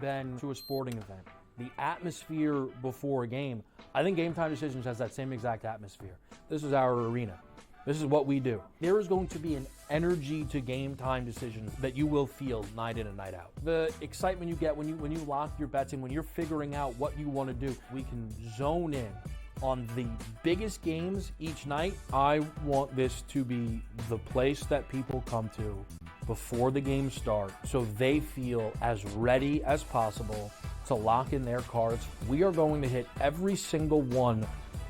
than to a sporting event. The atmosphere before a game, I think Game Time Decisions has that same exact atmosphere. This is our arena. This is what we do. There is going to be an energy to Game Time Decisions that you will feel night in and night out. The excitement you get when you lock your bets in, when you're figuring out what you want to do, we can zone in on the biggest games each night. I want this to be the place that people come to before the games start so they feel as ready as possible to lock in their cards. We are going to hit every single one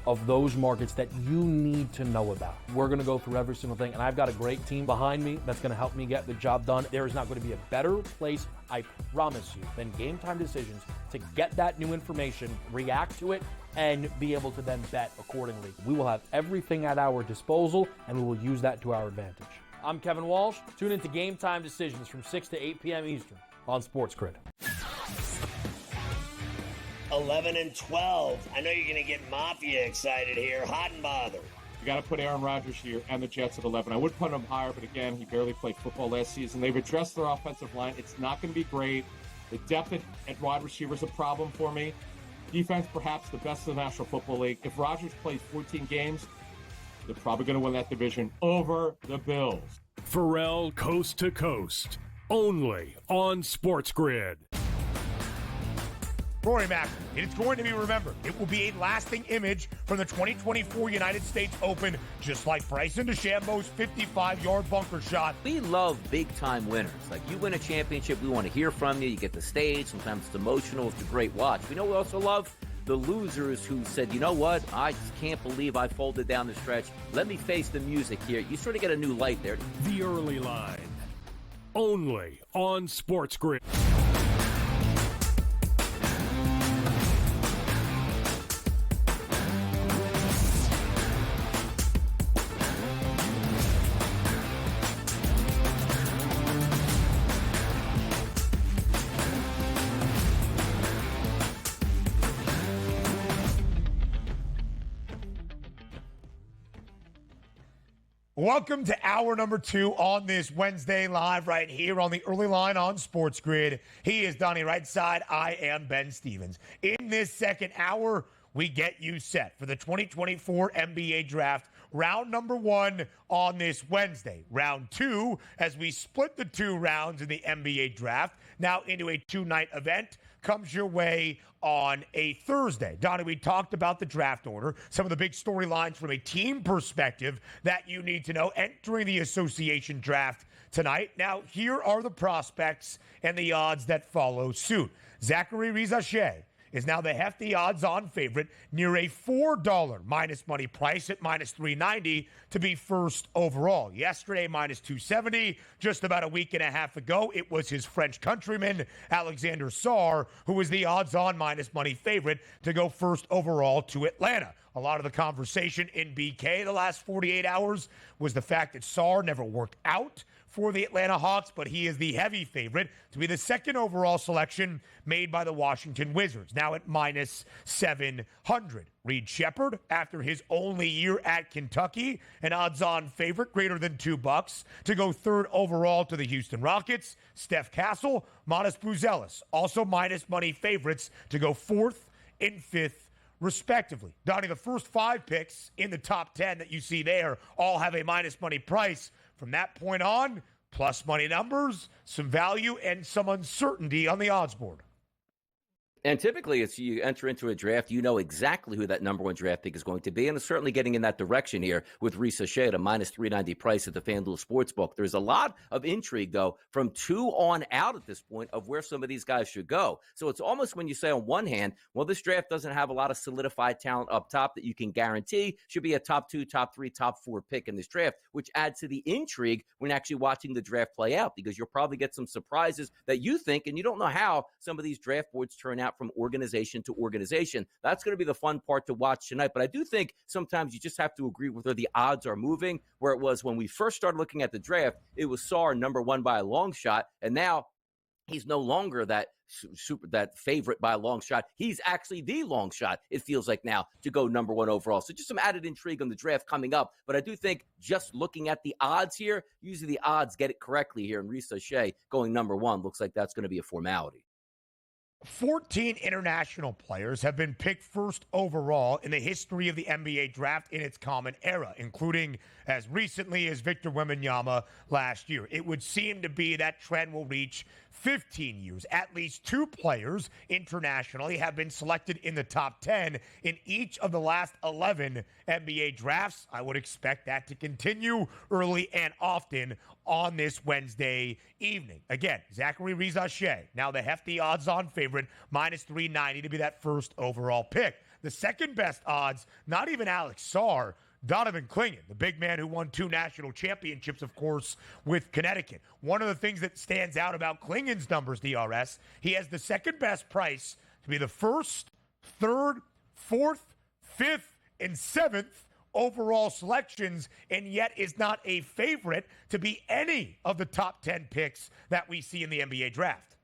of those markets that you need to know about. We're going to go through every single thing, and I've got a great team behind me that's going to help me get the job done. There is not going to be a better place, I promise you, than Game Time Decisions to get that new information, react to it, and be able to then bet accordingly. We will have everything at our disposal, and we will use that to our advantage. I'm Kevin Walsh. Tune into Game Time Decisions from 6 to 8 p.m. Eastern on SportsGrid. 11 and 12. I know you're going to get Mafia excited here. Hot and bothered. You got to put Aaron Rodgers here and the Jets at 11. I would put him higher, but again, he barely played football last season. They've addressed their offensive line. It's not going to be great. The depth at wide receiver is a problem for me. Defense, perhaps the best in the National Football League. If Rodgers plays 14 games, they're probably going to win that division over the Bills. Pharrell Coast to Coast, only on SportsGrid. Rory Mack, it is going to be remembered. It will be a lasting image from the 2024 United States Open, just like Bryson DeChambeau's 55-yard bunker shot. We love big-time winners. Like, you win a championship, we want to hear from you. You get the stage. Sometimes it's emotional. It's a great watch. We know we also love the losers who said, you know what, I just can't believe I folded down the stretch. Let me face the music here. You sort of get a new light there. The Early Line, only on SportsGrid. Welcome to hour number 2 on this Wednesday live right here on the Early Line on SportsGrid. He is Donnie Right Side. I am Ben Stevens. In this second hour, we get you set for the 2024 NBA Draft. Round number 1 on this Wednesday. Round 2, as we split the 2 rounds in the NBA Draft, now into a 2-night event, comes your way on a Thursday. Donnie, we talked about the draft order, some of the big storylines from a team perspective that you need to know entering the association draft tonight. Now, here are the prospects and the odds that follow suit. Zachary Rizache is now the hefty odds-on favorite, near a $4 minus money price at minus 390 to be first overall. Yesterday, minus 270. Just about a week and a half ago, it was his French countryman, Alexander Sarr, who was the odds-on minus money favorite to go first overall to Atlanta. A lot of the conversation in BK the last 48 hours was the fact that Sarr never worked out for the Atlanta Hawks, but he is the heavy favorite to be the second overall selection made by the Washington Wizards, now at minus 700. Reed Shepherd, after his only year at Kentucky, an odds-on favorite, greater than $2, to go third overall to the Houston Rockets. Steph Castle, Manas Buzelis, also minus money favorites to go fourth and fifth, respectively. Donnie, the first 5 picks in the top 10 that you see there all have a minus money price. From that point on, plus money numbers, some value, and some uncertainty on the odds board. And typically, it's you enter into a draft, you know exactly who that number 1 draft pick is going to be. And it's certainly getting in that direction here with Risa Shea at a minus 390 price at the FanDuel Sportsbook. There's a lot of intrigue, though, from 2 on out at this point of where some of these guys should go. So it's almost when you say on one hand, well, this draft doesn't have a lot of solidified talent up top that you can guarantee should be a top 2, top 3, top 4 pick in this draft, which adds to the intrigue when actually watching the draft play out, because you'll probably get some surprises that you think, and you don't know how some of these draft boards turn out from organization to organization. That's going to be the fun part to watch tonight. But I do think sometimes you just have to agree with where the odds are moving, where it was when we first started looking at the draft, it was Sarr number 1 by a long shot. And now he's no longer that favorite by a long shot. He's actually the long shot, it feels like now, to go number 1 overall. So just some added intrigue on the draft coming up. But I do think just looking at the odds here, usually the odds get it correctly here. And Risa Shea going number 1 looks like that's going to be a formality. 14 international players have been picked first overall in the history of the NBA draft in its common era, including as recently as Victor Wembanyama last year. It would seem to be that trend will reach 15 years. At least 2 players internationally have been selected in the top 10 in each of the last 11 NBA drafts. I would expect that to continue early and often on this Wednesday evening. Again, Zachary Rizache, now the hefty odds-on favorite, minus 390 to be that first overall pick. The second best odds, not even Alex Sarr, Donovan Clingan, the big man who won 2 national championships, of course, with Connecticut. One of the things that stands out about Clingan's numbers, DRS, he has the second best price to be the first, third, fourth, fifth, and seventh overall selections, and yet is not a favorite to be any of the top 10 picks that we see in the NBA draft.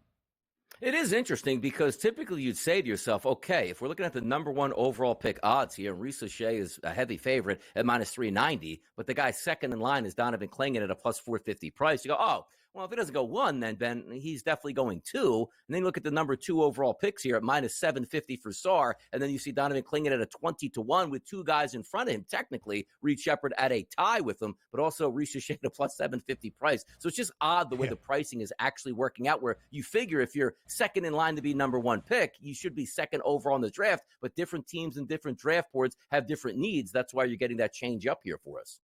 It is interesting because typically you'd say to yourself, okay, if we're looking at the number 1 overall pick odds here, Risa Shea is a heavy favorite at minus 390, but the guy second in line is Donovan Clingan at a plus 450 price. You go, oh, well, if it doesn't go 1, then Ben, he's definitely going 2. And then you look at the number 2 overall picks here at minus 750 for Sarr. And then you see Donovan Clingan at a 20-1 with 2 guys in front of him. Technically, Reed Shepherd at a tie with him, but also Risa Shea at a plus 750 price. So it's just odd the way the pricing is actually working out, where you figure if you're second in line to be number 1 pick, you should be second overall in the draft. But different teams and different draft boards have different needs. That's why you're getting that change up here for us.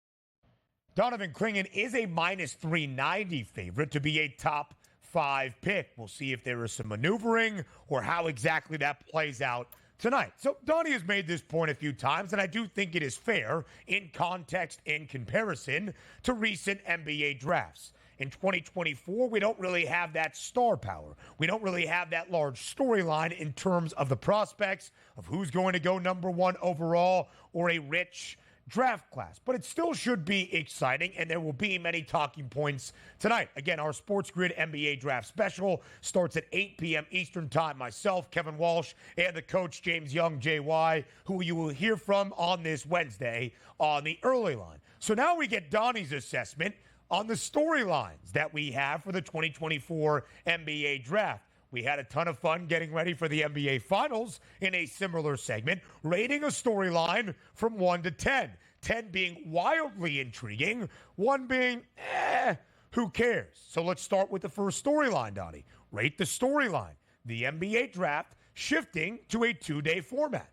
Donovan Clingan is a minus 390 favorite to be a top 5 pick. We'll see if there is some maneuvering or how exactly that plays out tonight. So Donnie has made this point a few times, and I do think it is fair in context and comparison to recent NBA drafts. In 2024, we don't really have that star power. We don't really have that large storyline in terms of the prospects of who's going to go number 1 overall or a rich draft class, but it still should be exciting, and there will be many talking points tonight. Again, our SportsGrid NBA draft special starts at 8 p.m. Eastern time. Myself, Kevin Walsh, and the coach, James Young, JY, who you will hear from on this Wednesday on the early line. So now we get Donnie's assessment on the storylines that we have for the 2024 NBA draft. We had a ton of fun getting ready for the NBA Finals in a similar segment, rating a storyline from 1 to 10. 10 being wildly intriguing, 1 being, who cares? So let's start with the first storyline, Donnie. Rate the storyline. The NBA draft shifting to a 2-day format.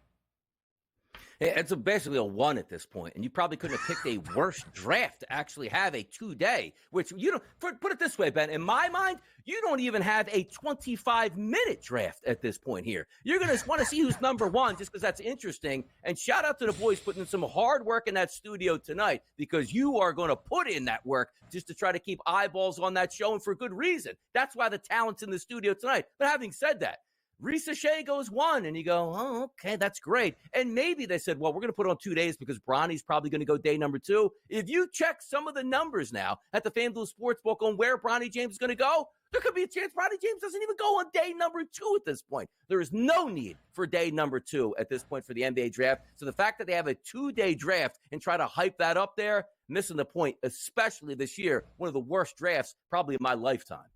It's basically a 1 at this point, and you probably couldn't have picked a worse draft to actually have a 2-day, which you don't, put it this way, Ben, in my mind, you don't even have a 25-minute draft at this point here. You're going to want to see who's number 1 just because that's interesting, and shout out to the boys putting in some hard work in that studio tonight, because you are going to put in that work just to try to keep eyeballs on that show, and for good reason. That's why the talent's in the studio tonight. But having said that, Risa Shea goes 1, and you go, oh, okay, that's great. And maybe they said, well, we're going to put it on 2 days because Bronny's probably going to go day number 2. If you check some of the numbers now at the FanDuel Sportsbook on where Bronny James is going to go, there could be a chance Bronny James doesn't even go on day number 2 at this point. There is no need for day number 2 at this point for the NBA draft. So the fact that they have a 2-day draft and try to hype that up there, missing the point, especially this year, one of the worst drafts probably of my lifetime.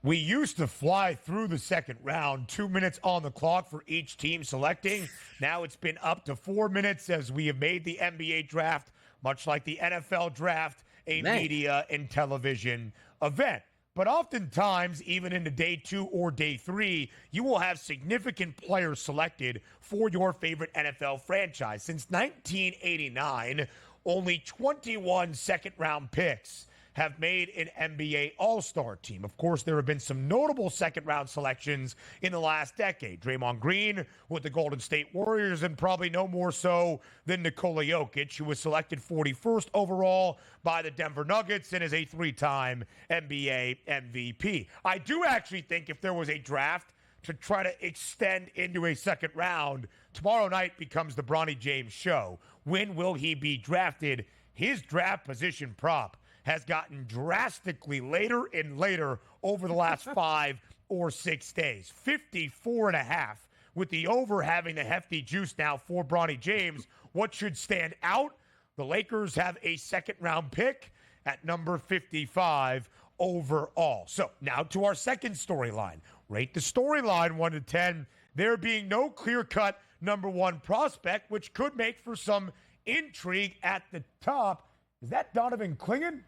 We used to fly through the second round, 2 minutes on the clock for each team selecting. Now it's been up to 4 minutes as we have made the NBA draft, much like the NFL draft, a media and television event. But oftentimes, even into day 2 or day 3, you will have significant players selected for your favorite NFL franchise. Since 1989, only 21 second-round picks have made an NBA All-Star team. Of course, there have been some notable second-round selections in the last decade. Draymond Green with the Golden State Warriors, and probably no more so than Nikola Jokic, who was selected 41st overall by the Denver Nuggets and is a 3-time NBA MVP. I do actually think if there was a draft to try to extend into a second round, tomorrow night becomes the Bronny James show. When will he be drafted? His draft position prop has gotten drastically later and later over the last 5 or 6 days. 54.5, with the over having the hefty juice now for Bronny James. What should stand out? The Lakers have a second-round pick at number 55 overall. So now to our second storyline. rate the storyline 1 to 10. There being no clear-cut number one prospect, which could make for some intrigue at the top. Is that Donovan Clingan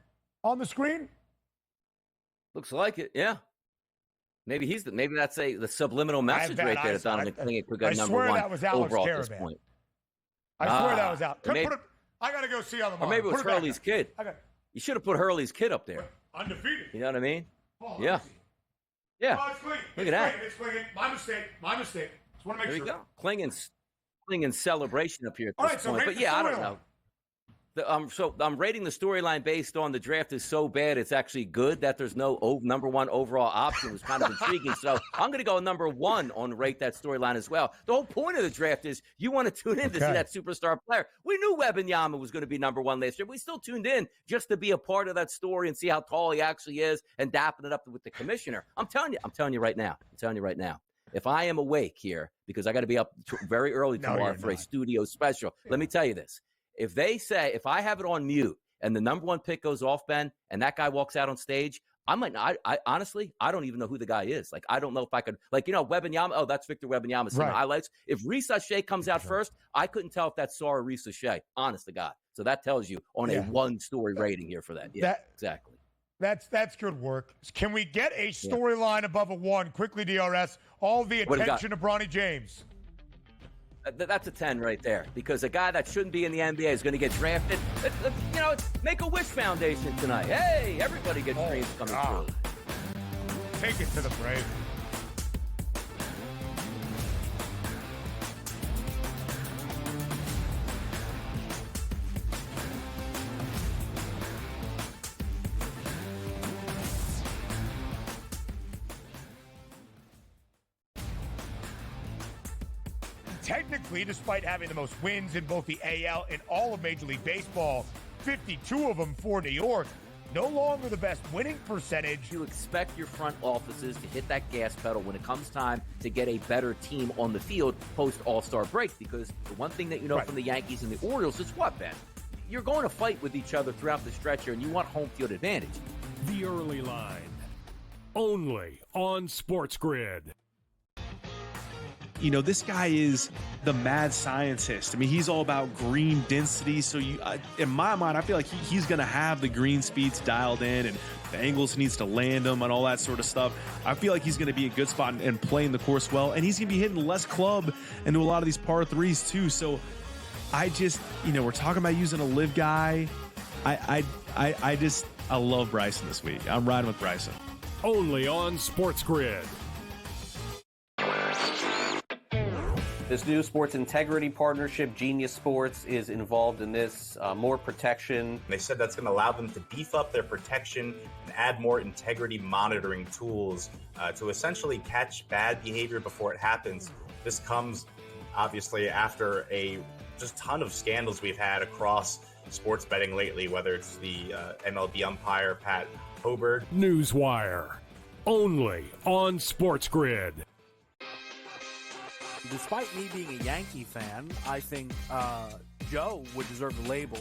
on the screen? Looks like it, yeah. Maybe that's the subliminal message right there that Donovan Clingan could go number one overall at this point. I swear that was out. I got to go see on the monitor. Or maybe it was Hurley's kid. You should have put Hurley's kid up there. Undefeated. You know what I mean? Oh, yeah. Yeah. Oh, it's Look at that. It's Clingan. My mistake. Just want to make sure. There we go. Clingan's celebration up here at this point. But yeah, I don't know. So I'm rating the storyline based on the draft is so bad it's actually good that there's no number one overall option. It was kind of intriguing. So I'm going to go number one on rate that storyline as well. The whole point of the draft is you want to tune in to see that superstar player. We knew Wembanyama was going to be number one last year. We still tuned in just to be a part of that story and see how tall he actually is and dapping it up with the commissioner. I'm telling you right now. If I am awake here, because I got to be up very early tomorrow for a studio special, let me tell you this. If I have it on mute and the number one pick goes off, Ben, and that guy walks out on stage, I honestly, I don't even know who the guy is. Like, I don't know if I could, Wembanyama. Oh, that's Victor Wembanyama. Right. Highlights. If Risa Shea comes out first, I couldn't tell if that's Sarah Risa Shea, honest to God. So that tells you on a one-story rating here for that. Yeah, exactly. That's good work. Can we get a storyline above a 1? Quickly, DRS. All the attention to Bronny James. That's a 10 right there, because a guy that shouldn't be in the NBA is going to get drafted. Make-A-Wish Foundation tonight. Hey, everybody gets dreams coming true. Take it to the Braves. Technically, despite having the most wins in both the AL and all of Major League Baseball, 52 of them for New York, no longer the best winning percentage. You expect your front offices to hit that gas pedal when it comes time to get a better team on the field post All-Star break, because the one thing that you know from the Yankees and the Orioles is what, Ben? You're going to fight with each other throughout the stretch here, and you want home field advantage. The Early Line, only on SportsGrid. You know, this guy is the mad scientist. I mean, he's all about green density. So in my mind, I feel like he's going to have the green speeds dialed in, and the angles he needs to land them and all that sort of stuff. I feel like he's going to be a good spot and playing the course well. And he's going to be hitting less club into a lot of these par threes too. So I just, we're talking about using a live guy. I love Bryson this week. I'm riding with Bryson. Only on SportsGrid. This new sports integrity partnership, Genius Sports, is involved in this. More protection. They said that's going to allow them to beef up their protection and add more integrity monitoring tools to essentially catch bad behavior before it happens. This comes, obviously, after a just ton of scandals we've had across sports betting lately, whether it's the MLB umpire, Pat Hobert. Newswire, only on SportsGrid. Despite me being a Yankee fan, I think Joe would deserve the label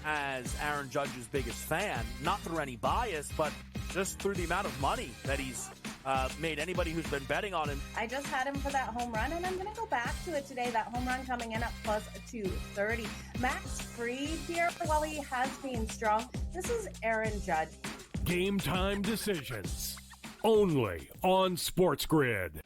as Aaron Judge's biggest fan, not through any bias, but just through the amount of money that he's made anybody who's been betting on him. I just had him for that home run, and I'm going to go back to it today. That home run coming in at plus 230. Max Fried here, while he has been strong, this is Aaron Judge. Game time decisions, only on SportsGrid.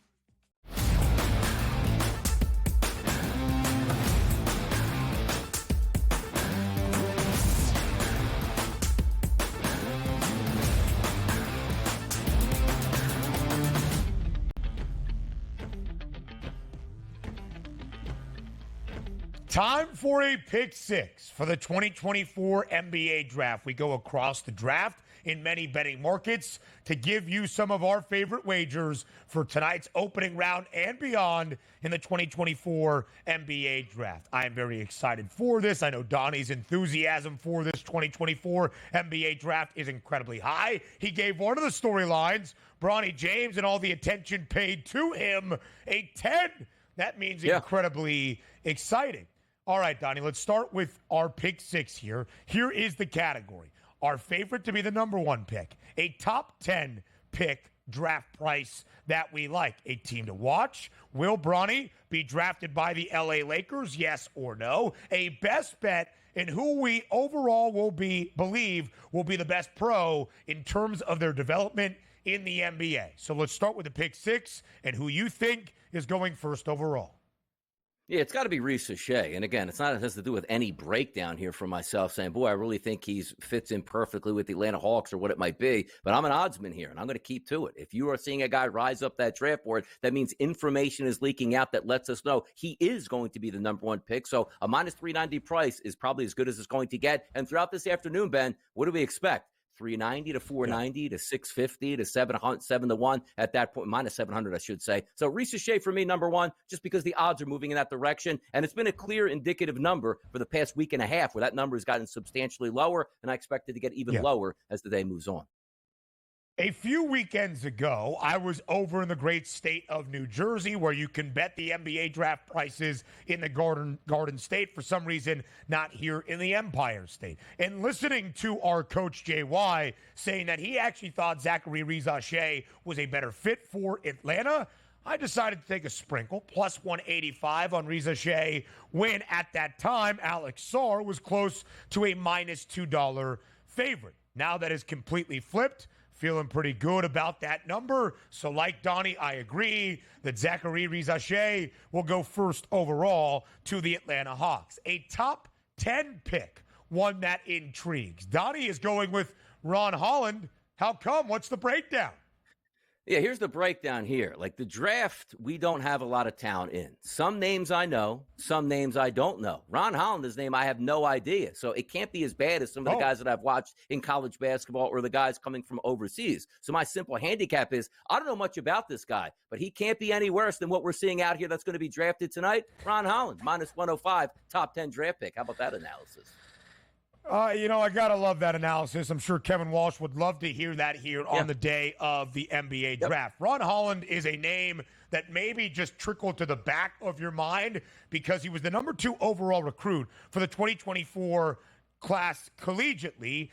Time for a pick six for the 2024 NBA draft. We go across the draft in many betting markets to give you some of our favorite wagers for tonight's opening round and beyond in the 2024 NBA draft. I am very excited for this. I know Donnie's enthusiasm for this 2024 NBA draft is incredibly high. He gave one of the storylines, Bronny James, and all the attention paid to him, a 10. That means incredibly exciting. All right, Donnie, let's start with our pick six here. Here is the category. Our favorite to be the number one pick, a top 10 pick draft price that we like. A team to watch. Will Bronny be drafted by the LA Lakers? Yes or no? A best bet in who we overall believe will be the best pro in terms of their development in the NBA. So let's start with the pick 6 and who you think is going first overall. Yeah, it's got to be Reese Shea. And again, it has to do with any breakdown here for myself saying, boy, I really think he fits in perfectly with the Atlanta Hawks or what it might be. But I'm an oddsman here, and I'm going to keep to it. If you are seeing a guy rise up that draft board, that means information is leaking out that lets us know he is going to be the number one pick. So a minus 390 price is probably as good as it's going to get. And throughout this afternoon, Ben, what do we expect? 390 to 490 to 650 to 7 to 1 at that point, minus 700, I should say. So Reese Shea for me, number one, just because the odds are moving in that direction. And it's been a clear indicative number for the past week and a half where that number has gotten substantially lower. And I expect it to get even lower as the day moves on. A few weekends ago, I was over in the great state of New Jersey where you can bet the NBA draft prices in the Garden State. For some reason, not here in the Empire State. And listening to our coach, JY, saying that he actually thought Zachary Riza-Shea was a better fit for Atlanta, I decided to take a sprinkle, plus 185 on Riza-Shea, when at that time, Alex Sarr was close to a minus $2 favorite. Now that is completely flipped. Feeling pretty good about that number. So like Donnie, I agree that Zachary Riza-Shea will go first overall to the Atlanta Hawks. A top 10 pick, one that intrigues. Donnie is going with Ron Holland. How come? What's the breakdown? Yeah, here's the breakdown here. Like the draft, we don't have a lot of talent in. Some names I know, some names I don't know. Ron Holland's name, I have no idea. So it can't be as bad as some of the guys that I've watched in college basketball or the guys coming from overseas. So my simple handicap is I don't know much about this guy, but he can't be any worse than what we're seeing out here that's going to be drafted tonight. Ron Holland, minus 105, top 10 draft pick. How about that analysis? I got to love that analysis. I'm sure Kevin Walsh would love to hear that here on the day of the NBA draft. Ron Holland is a name that maybe just trickled to the back of your mind because he was the number 2 overall recruit for the 2024 class collegiately,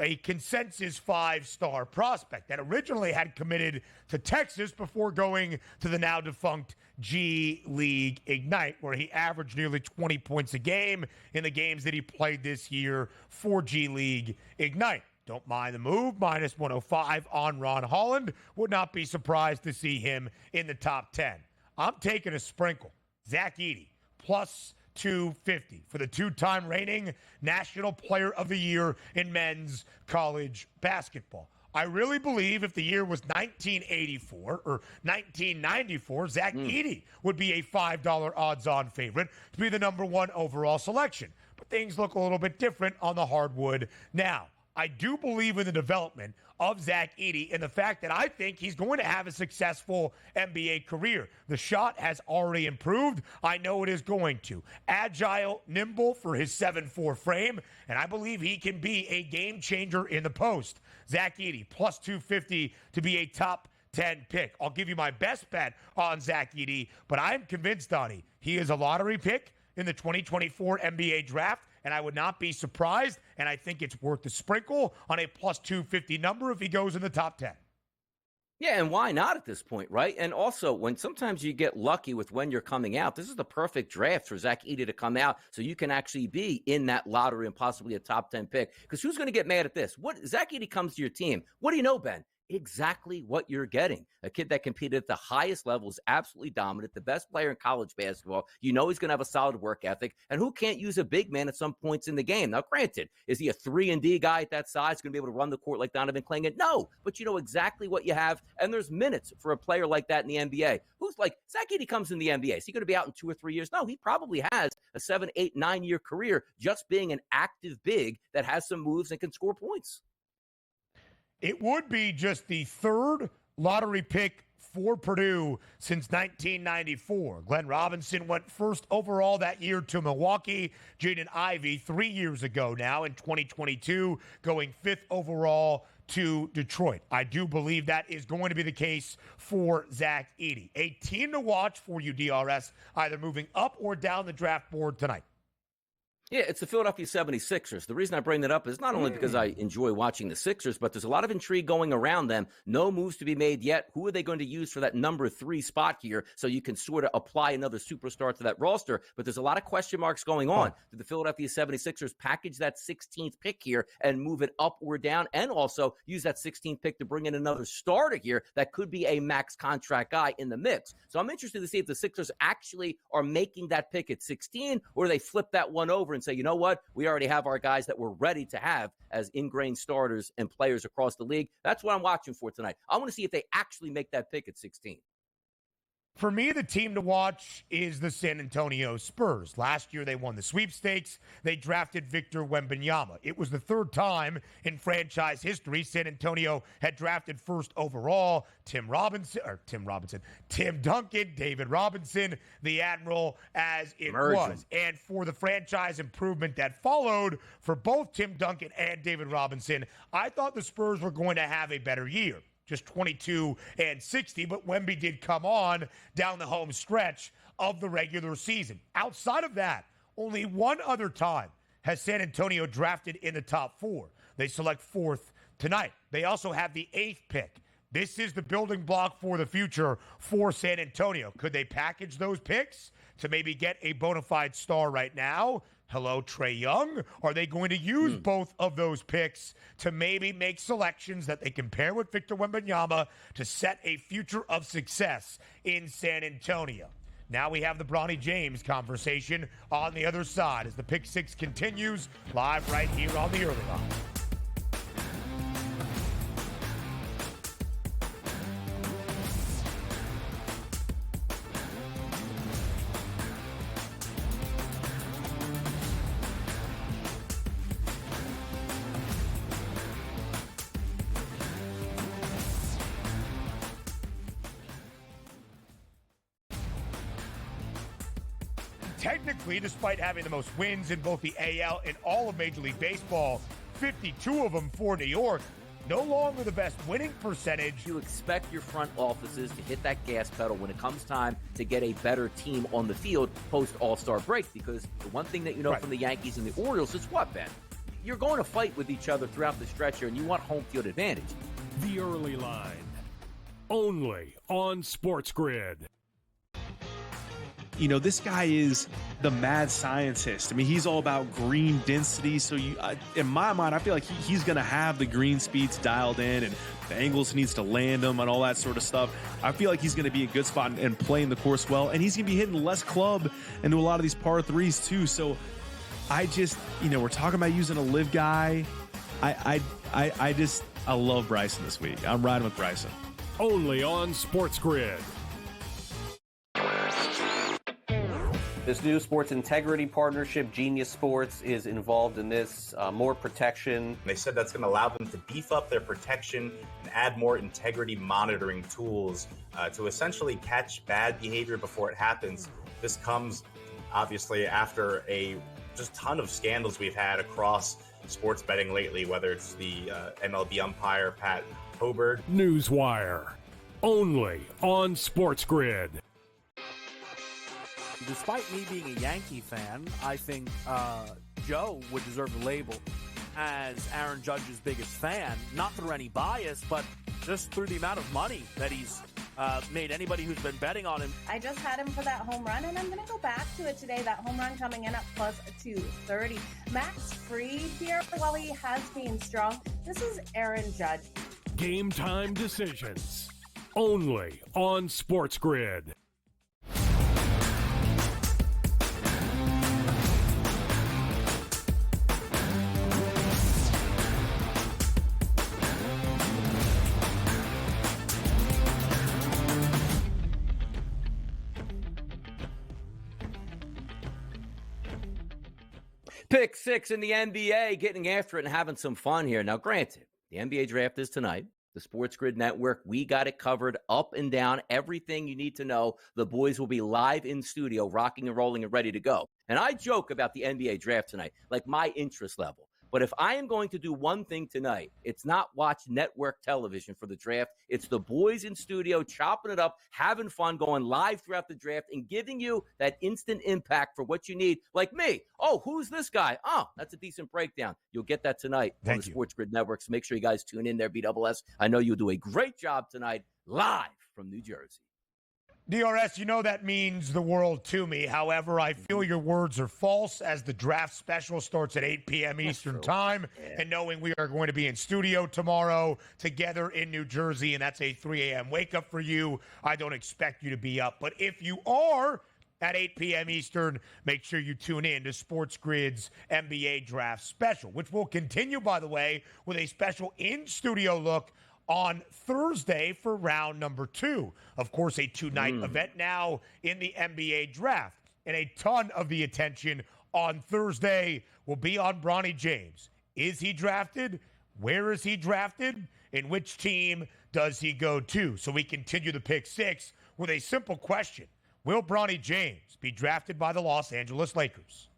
a consensus 5-star prospect that originally had committed to Texas before going to the now defunct G League Ignite, where he averaged nearly 20 points a game in the games that he played this year for G League Ignite. Don't mind the move, minus 105 on Ron Holland. Would not be surprised to see him in the top 10. I'm taking a sprinkle. Zach Edey, plus 250 for the 2-time reigning National Player of the Year in men's college basketball. I really believe if the year was 1984 or 1994, Zach Edey would be a $5 odds-on favorite to be the number 1 overall selection. But things look a little bit different on the hardwood now. I do believe in the development of Zach Edey and the fact that I think he's going to have a successful NBA career. The shot has already improved. I know it is going to. Agile, nimble for his 7'4" frame, and I believe he can be a game changer in the post. Zach Edey, plus 250 to be a top 10 pick. I'll give you my best bet on Zach Edey, but I'm convinced, Donnie, he is a lottery pick in the 2024 NBA draft, and I would not be surprised, and I think it's worth the sprinkle on a plus 250 number if he goes in the top 10. Yeah, and why not at this point, right? And also, when sometimes you get lucky with when you're coming out, this is the perfect draft for Zach Edey to come out so you can actually be in that lottery and possibly a top 10 pick. Because who's going to get mad at this? What Zach Edey comes to your team. What do you know, Ben? Exactly what you're getting. A kid that competed at the highest level is absolutely dominant, the best player in college basketball. You know he's going to have a solid work ethic. And who can't use a big man at some points in the game? Now, granted, is he a 3-and-D guy at that size, going to be able to run the court like Donovan Clingan? No, but you know exactly what you have. And there's minutes for a player like that in the NBA. Who's like, Zach Edey comes in the NBA. Is he going to be out in 2 or 3 years? No, he probably has a 7, 8, 9-year career just being an active big that has some moves and can score points. It would be just the 3rd lottery pick for Purdue since 1994. Glenn Robinson went first overall that year to Milwaukee. Jaden Ivey 3 years ago now in 2022 going 5th overall to Detroit. I do believe that is going to be the case for Zach Edey. A team to watch for you, DRS, either moving up or down the draft board tonight. Yeah, it's the Philadelphia 76ers. The reason I bring that up is not only because I enjoy watching the Sixers, but there's a lot of intrigue going around them. No moves to be made yet. Who are they going to use for that number 3 spot here so you can sort of apply another superstar to that roster? But there's a lot of question marks going on. Did the Philadelphia 76ers package that 16th pick here and move it up or down, and also use that 16th pick to bring in another starter here that could be a max contract guy in the mix? So I'm interested to see if the Sixers actually are making that pick at 16, or they flip that one over and say, you know what, we already have our guys that we're ready to have as ingrained starters and players across the league. That's what I'm watching for tonight. I want to see if they actually make that pick at 16. For me, the team to watch is the San Antonio Spurs. Last year, they won the sweepstakes. They drafted Victor Wembanyama. It was the third time in franchise history San Antonio had drafted first overall. Tim Duncan, David Robinson, the Admiral, as it was. And for the franchise improvement that followed for both Tim Duncan and David Robinson, I thought the Spurs were going to have a better year. Just 22 and 60, but Wemby did come on down the home stretch of the regular season. Outside of that, only one other time has San Antonio drafted in the top 4. They select 4th tonight. They also have the 8th pick. This is the building block for the future for San Antonio. Could they package those picks to maybe get a bona fide star right now? Hello, Trae Young. Are they going to use both of those picks to maybe make selections that they can pair with Victor Wembanyama to set a future of success in San Antonio? Now we have the Bronny James conversation on the other side as the Pick 6 continues live right here on the Early Line. Technically, despite having the most wins in both the AL and all of Major League Baseball, 52 of them for New York, no longer the best winning percentage. You expect your front offices to hit that gas pedal when it comes time to get a better team on the field post All-Star break, because the one thing that you know from the Yankees and the Orioles is what, Ben? You're going to fight with each other throughout the stretch here, and you want home field advantage. The Early Line, only on SportsGrid. You know, this guy is the mad scientist. I mean, he's all about green density. So in my mind, I feel like he's going to have the green speeds dialed in, and the angles needs to land them and all that sort of stuff. I feel like he's going to be a good spot and playing the course well. And he's going to be hitting less club into a lot of these par threes too. So I just, we're talking about using a live guy. I love Bryson this week. I'm riding with Bryson. Only on SportsGrid. This new sports integrity partnership, Genius Sports, is involved in this. More protection. They said that's going to allow them to beef up their protection and add more integrity monitoring tools to essentially catch bad behavior before it happens. This comes, obviously, after a just ton of scandals we've had across sports betting lately, whether it's the MLB umpire, Pat Hobert. Newswire, only on SportsGrid. Despite me being a Yankee fan, I think Joe would deserve the label as Aaron Judge's biggest fan, not through any bias, but just through the amount of money that he's made anybody who's been betting on him. I just had him for that home run, and I'm going to go back to it today. That home run coming in at plus 230. Max Fried here, while he has been strong. This is Aaron Judge. Game time decisions, only on SportsGrid. Pick 6 in the NBA, getting after it and having some fun here. Now, granted, the NBA draft is tonight. The SportsGrid Network, we got it covered up and down. Everything you need to know. The boys will be live in studio, rocking and rolling and ready to go. And I joke about the NBA draft tonight, like my interest level. But if I am going to do one thing tonight, it's not watch network television for the draft. It's the boys in studio chopping it up, having fun, going live throughout the draft, and giving you that instant impact for what you need. Like me. Oh, who's this guy? Oh, that's a decent breakdown. You'll get that tonight on the SportsGrid Network. So make sure you guys tune in there, BSS. I know you'll do a great job tonight, live from New Jersey. DRS, you know that means the world to me. However, I feel your words are false as the draft special starts at 8 p.m. Eastern time. And knowing we are going to be in studio tomorrow together in New Jersey, and that's a 3 a.m. wake up for you, I don't expect you to be up. But if you are at 8 p.m. Eastern, make sure you tune in to SportsGrid's NBA Draft Special, which will continue, by the way, with a special in-studio look on Thursday for round number 2. Of course, a 2-night event now in the NBA draft. And a ton of the attention on Thursday will be on Bronny James. Is he drafted? Where is he drafted? And which team does he go to? So we continue the pick 6 with a simple question. Will Bronny James be drafted by the Los Angeles Lakers?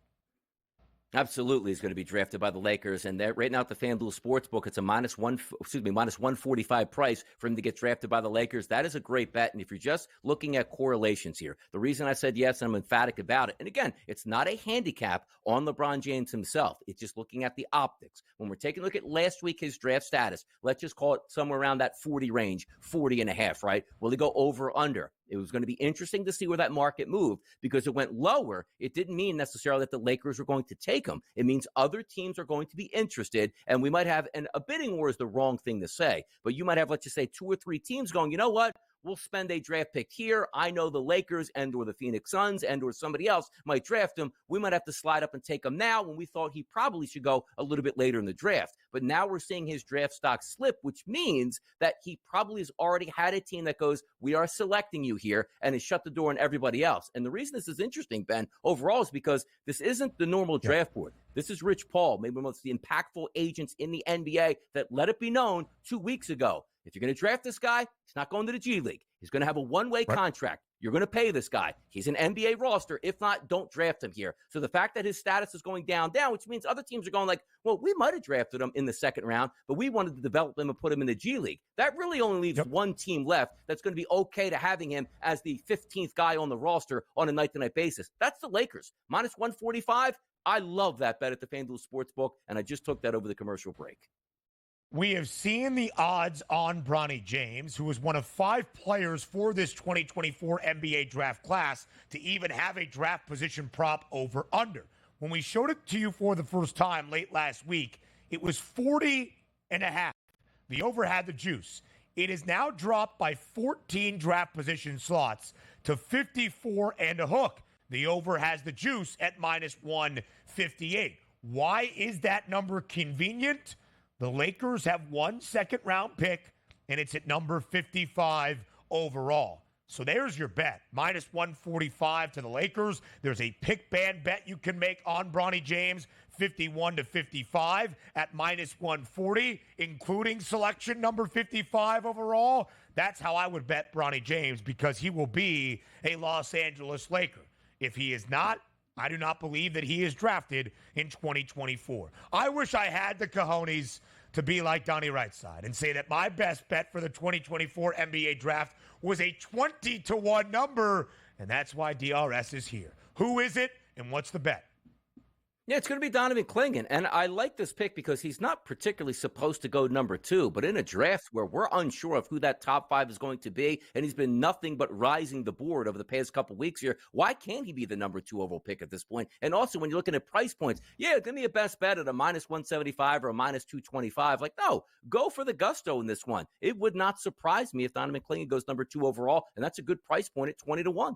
Absolutely, he's going to be drafted by the Lakers, and right now at the FanDuel Sportsbook, it's a minus 145 price for him to get drafted by the Lakers. That is a great bet, and if you're just looking at correlations here, the reason I said yes, and I'm emphatic about it, and again, it's not a handicap on LeBron James himself. It's just looking at the optics. When we're taking a look at last week, his draft status, let's just call it somewhere around that 40 range, 40 and a half, right? Will he go over or under? It was going to be interesting to see where that market moved because it went lower. It didn't mean necessarily that the Lakers were going to take him. It means other teams are going to be interested, and we might have, and a bidding war is the wrong thing to say, but you might have, let's just say, 2 or 3 teams going, you know what? We'll spend a draft pick here. I know the Lakers and or the Phoenix Suns and or somebody else might draft him. We might have to slide up and take him now when we thought he probably should go a little bit later in the draft. But now we're seeing his draft stock slip, which means that he probably has already had a team that goes, we are selecting you here, and has shut the door on everybody else. And the reason this is interesting, Ben, overall is because this isn't the normal draft board. This is Rich Paul, maybe one of the impactful agents in the NBA that let it be known 2 weeks ago. If you're going to draft this guy, he's not going to the G League. He's going to have a one-way contract. You're going to pay this guy. He's an NBA roster. If not, don't draft him here. So the fact that his status is going down, which means other teams are going like, well, we might have drafted him in the second round, but we wanted to develop him and put him in the G League. That really only leaves one team left that's going to be okay to having him as the 15th guy on the roster on a night-to-night basis. That's the Lakers. Minus 145. I love that bet at the FanDuel Sportsbook, and I just took that over the commercial break. We have seen the odds on Bronny James, who was one of 5 players for this 2024 NBA draft class to even have a draft position prop over under. When we showed it to you for the first time late last week, it was 40 and a half. The over had the juice. It is now dropped by 14 draft position slots to 54 and a hook. The over has the juice at minus 158. Why is that number convenient? The Lakers have 1 second-round pick, and it's at number 55 overall. So there's your bet, minus 145 to the Lakers. There's a pick band bet you can make on Bronny James, 51 to 55 at minus 140, including selection number 55 overall. That's how I would bet Bronny James because he will be a Los Angeles Laker. If he is not, I do not believe that he is drafted in 2024. I wish I had the cojones to be like Donnie Rightside and say that my best bet for the 2024 NBA draft was a 20-1 number, and that's why DRS is here. Who is it, and what's the bet? Yeah, it's going to be Donovan Clingan, and I like this pick because he's not particularly supposed to go number 2, but in a draft where we're unsure of who that top 5 is going to be, and he's been nothing but rising the board over the past couple weeks here, why can't he be the number 2 overall pick at this point? And also, when you're looking at price points, give me a best bet at a minus 175 or a minus 225. Like, no, go for the gusto in this one. It would not surprise me if Donovan Clingan goes number 2 overall, and that's a good price point at 20-1.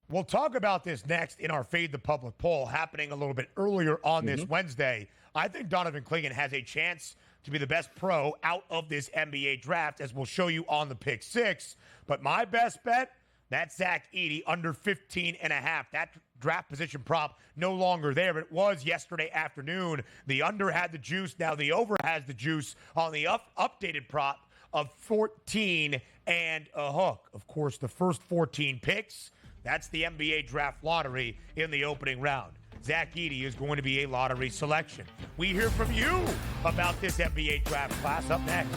We'll talk about this next in our Fade the Public poll happening a little bit earlier on this Wednesday. I think Donovan Clingan has a chance to be the best pro out of this NBA draft, as we'll show you on the pick 6. But my best bet, that's Zach Edey under 15 and a half. That draft position prop no longer there, but it was yesterday afternoon. The under had the juice. Now the over has the juice on the updated prop of 14 and a hook. Of course, the first 14 picks, that's the NBA draft lottery in the opening round. Zach Edey is going to be a lottery selection. We hear from you about this NBA draft class up next.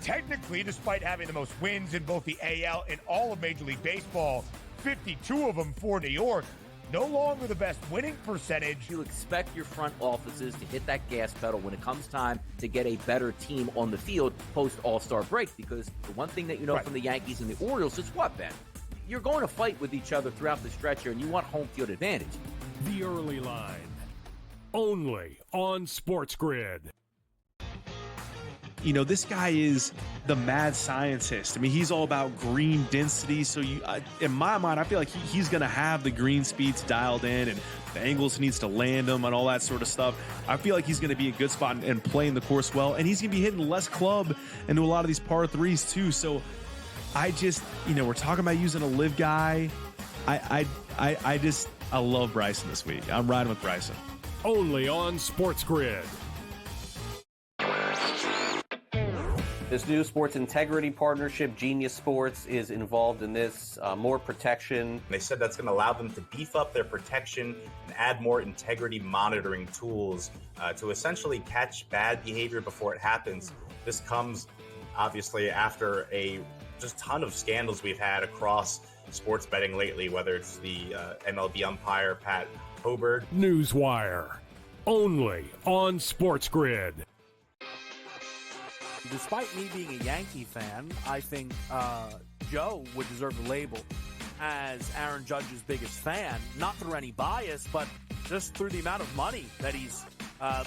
Technically, despite having the most wins in both the AL and all of Major League Baseball, 52 of them for New York, no longer the best winning percentage. You expect your front offices to hit that gas pedal when it comes time to get a better team on the field post All-Star break, because the one thing that you know from the Yankees and the Orioles is what, Ben? You're going to fight with each other throughout the stretch here, and you want home field advantage. The Early Line, only on SportsGrid. You know, this guy is the mad scientist. I mean, he's all about green density. So in my mind, I feel like he's going to have the green speeds dialed in, and the angles needs to land them and all that sort of stuff. I feel like he's going to be a good spot and playing the course well. And he's going to be hitting less club into a lot of these par threes too. So I just, we're talking about using a live guy. I love Bryson this week. I'm riding with Bryson. Only on SportsGrid. This new sports integrity partnership, Genius Sports, is involved in this. More protection. They said that's going to allow them to beef up their protection and add more integrity monitoring tools to essentially catch bad behavior before it happens. This comes, obviously, after a just ton of scandals we've had across sports betting lately, whether it's the MLB umpire, Pat Hoberg. Newswire, only on SportsGrid. Despite me being a Yankee fan, I think Joe would deserve the label as Aaron Judge's biggest fan, not through any bias, but just through the amount of money that he's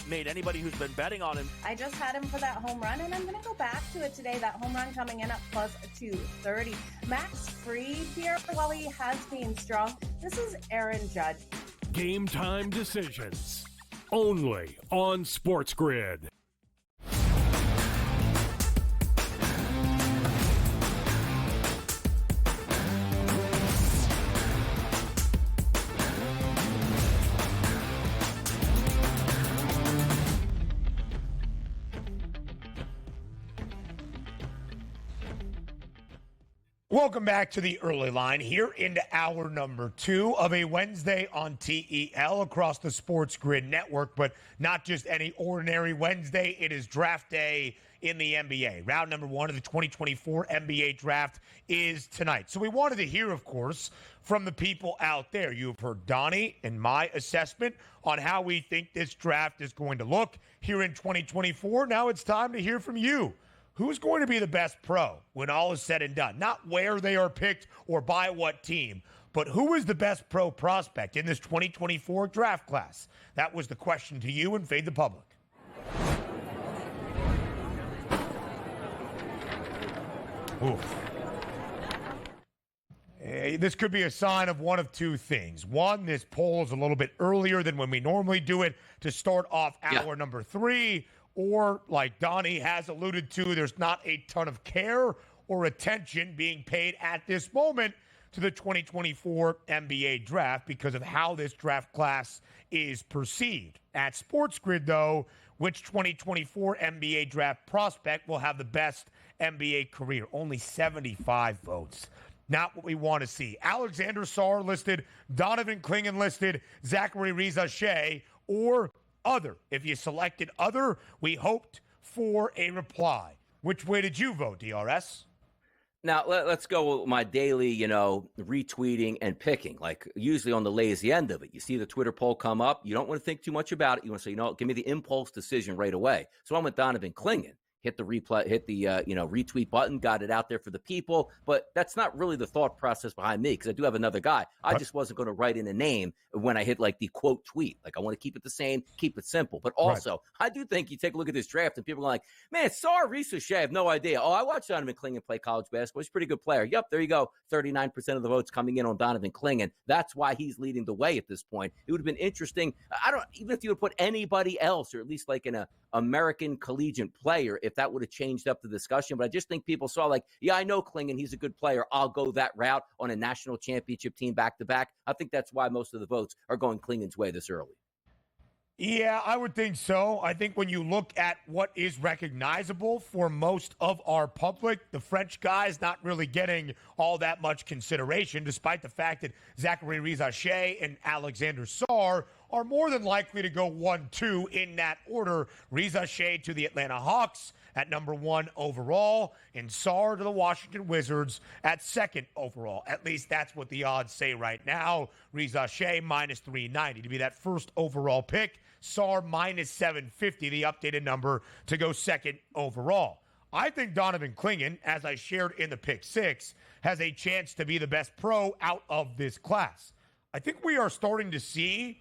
made anybody who's been betting on him. I just had him for that home run, and I'm going to go back to it today. That home run coming in at plus 230. Max Fried here, while he has been strong, this is Aaron Judge. Game time decisions, only on SportsGrid. Welcome back to the Early Line here into hour number 2 of a Wednesday on TEL across the SportsGrid network, but not just any ordinary Wednesday. It is draft day in the NBA. Round number 1 of the 2024 NBA draft is tonight. So we wanted to hear, of course, from the people out there. You have heard Donnie and my assessment on how we think this draft is going to look here in 2024. Now it's time to hear from you. Who's going to be the best pro when all is said and done? Not where they are picked or by what team, but who is the best pro prospect in this 2024 draft class? That was the question to you and Fade the Public. Oof. This could be a sign of one of two things. One, this poll is a little bit earlier than when we normally do it to start off hour number 3. Or, like Donnie has alluded to, there's not a ton of care or attention being paid at this moment to the 2024 NBA draft because of how this draft class is perceived. At SportsGrid, though, which 2024 NBA draft prospect will have the best NBA career? Only 75 votes. Not what we want to see. Alexander Sarr listed, Donovan Clingan listed, Zachary Riza-Shea, or other. If you selected other, we hoped for a reply. Which way did you vote, DRS? Now, let's go with my daily, retweeting and picking, like usually on the lazy end of it. You see the Twitter poll come up. You don't want to think too much about it. You want to say, give me the impulse decision right away. So I'm with Donovan Clingan. Hit the retweet button, got it out there for the people. But that's not really the thought process behind me, because I do have another guy. I just wasn't going to write in a name when I hit like the quote tweet. Like, I want to keep it the same, keep it simple. But also, I do think you take a look at this draft and people are like, man, Sarr Riza-Shea, I have no idea. Oh, I watched Donovan Clingan play college basketball. He's a pretty good player. Yep, there you go. 39% of the votes coming in on Donovan Clingan. That's why he's leading the way at this point. It would have been interesting. Even if you would put anybody else, or at least like an American collegiate player, if that would have changed up the discussion. But I just think people saw like, yeah, I know Klingon. He's a good player. I'll go that route on a national championship team back-to-back. I think that's why most of the votes are going Klingon's way this early. Yeah, I would think so. I think when you look at what is recognizable for most of our public, the French guys not really getting all that much consideration, despite the fact that Zachary Rizache and Alexander Sarr are more than likely to go 1-2 in that order. Rizache to the Atlanta Hawks at number 1 overall, and Sarr to the Washington Wizards at 2nd overall. At least that's what the odds say right now. Rizache minus 390 to be that first overall pick. Sarr minus 750, the updated number to go 2nd overall. I think Donovan Klingon, as I shared in the pick 6, has a chance to be the best pro out of this class. I think we are starting to see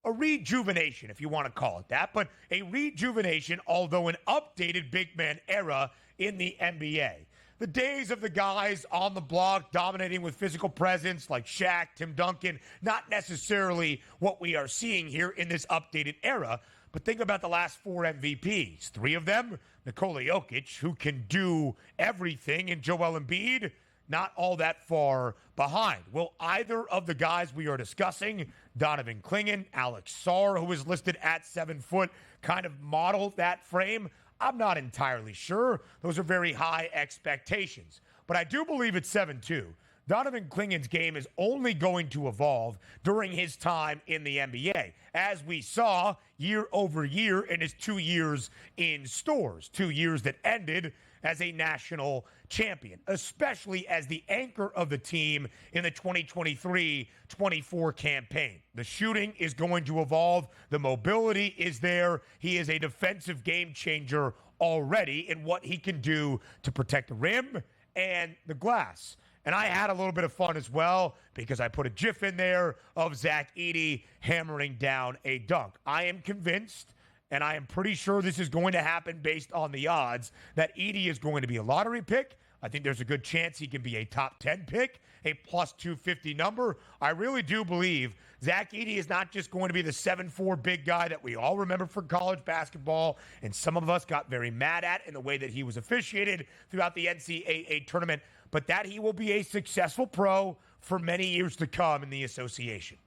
a rejuvenation, if you want to call it that, but a rejuvenation, although an updated big man era in the NBA. The days of the guys on the block dominating with physical presence like Shaq, Tim Duncan, not necessarily what we are seeing here in this updated era. But think about the last 4 MVPs. 3 of them, Nikola Jokic, who can do everything, and Joel Embiid, not all that far behind. Will either of the guys we are discussing, Donovan Klingon, Alex Sarr, who is listed at 7 foot, kind of model that frame? I'm not entirely sure. Those are very high expectations. But I do believe at 7'2", Donovan Klingon's game is only going to evolve during his time in the NBA, as we saw year over year in his 2 years in stores, 2 years that ended as a national champion, especially as the anchor of the team in the 2023-24 campaign. The shooting is going to evolve. The mobility is there. He is a defensive game changer already in what he can do to protect the rim and the glass. And I had a little bit of fun as well because I put a GIF in there of Zach Edey hammering down a dunk. I am convinced, and I am pretty sure this is going to happen based on the odds, that Edey is going to be a lottery pick. I think there's a good chance he can be a top 10 pick, a plus 250 number. I really do believe Zach Edey is not just going to be the 7'4" big guy that we all remember from college basketball, and some of us got very mad at in the way that he was officiated throughout the NCAA tournament, but that he will be a successful pro for many years to come in the association.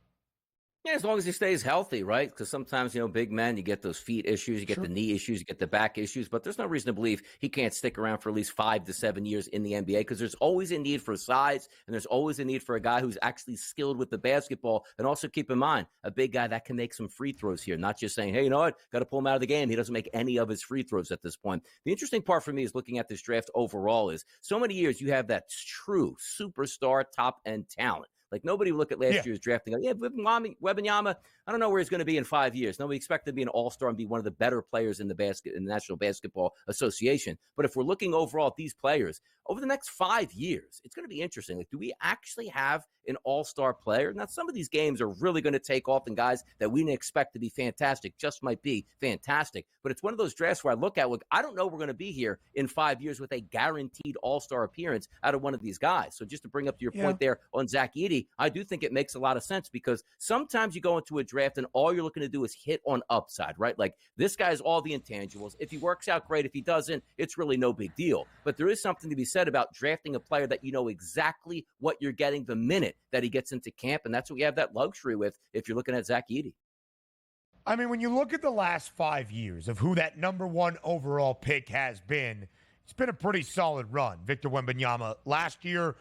Yeah, as long as he stays healthy, right? Because sometimes, big men, you get those feet issues, you get the knee issues, you get the back issues, but there's no reason to believe he can't stick around for at least 5 to 7 years in the NBA because there's always a need for size and there's always a need for a guy who's actually skilled with the basketball. And also keep in mind, a big guy that can make some free throws here, not just saying, hey, you know what, got to pull him out of the game. He doesn't make any of his free throws at this point. The interesting part for me is looking at this draft overall is so many years you have that true superstar top-end talent. Like, nobody would look at last year's drafting. Wembanyama, I don't know where he's going to be in 5 years. Nobody expected to be an all-star and be one of the better players in the National Basketball Association. But if we're looking overall at these players, over the next 5 years, it's going to be interesting. Like, do we actually have an all-star player? Now, some of these games are really going to take off, and guys that we didn't expect to be fantastic just might be fantastic. But it's one of those drafts where I look at, look, I don't know we're going to be here in 5 years with a guaranteed all-star appearance out of one of these guys. So just to bring up to your point there on Zach Edey, I do think it makes a lot of sense because sometimes you go into a draft and all you're looking to do is hit on upside, right? Like, this guy's all the intangibles. If he works out, great. If he doesn't, it's really no big deal. But there is something to be said about drafting a player that you know exactly what you're getting the minute that he gets into camp, and that's what we have that luxury with if you're looking at Zach Edey. I mean, when you look at the last 5 years of who that number 1 overall pick has been, it's been a pretty solid run. Victor Wembanyama last year,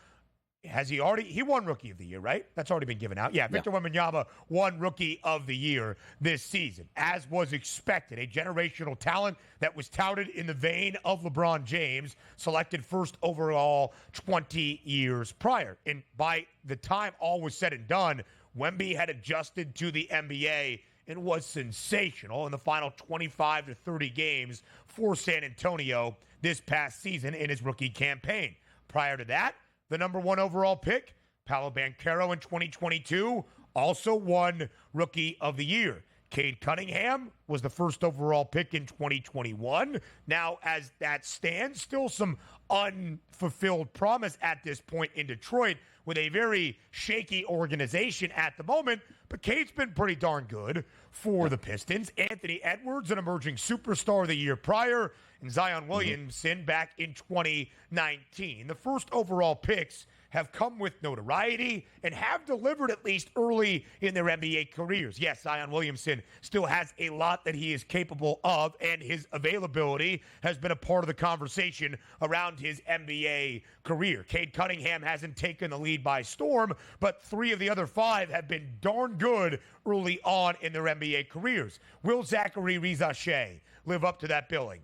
he won Rookie of the Year, right? That's already been given out. Yeah, Victor Wembanyama won Rookie of the Year this season, as was expected. A generational talent that was touted in the vein of LeBron James, selected first overall 20 years prior. And by the time all was said and done, Wemby had adjusted to the NBA and was sensational in the final 25 to 30 games for San Antonio this past season in his rookie campaign. Prior to that, the number 1 overall pick, Paolo Banchero in 2022, also won Rookie of the Year. Cade Cunningham was the first overall pick in 2021. Now, as that stands, still some unfulfilled promise at this point in Detroit with a very shaky organization at the moment. But Cade's been pretty darn good for the Pistons. Anthony Edwards, an emerging superstar the year prior, and Zion Williamson back in 2019. The first overall picks have come with notoriety and have delivered at least early in their NBA careers. Yes, Zion Williamson still has a lot that he is capable of, and his availability has been a part of the conversation around his NBA career. Cade Cunningham hasn't taken the lead by storm, but 3 of the other 5 have been darn good early on in their NBA careers. Will Zachary Rizache live up to that billing?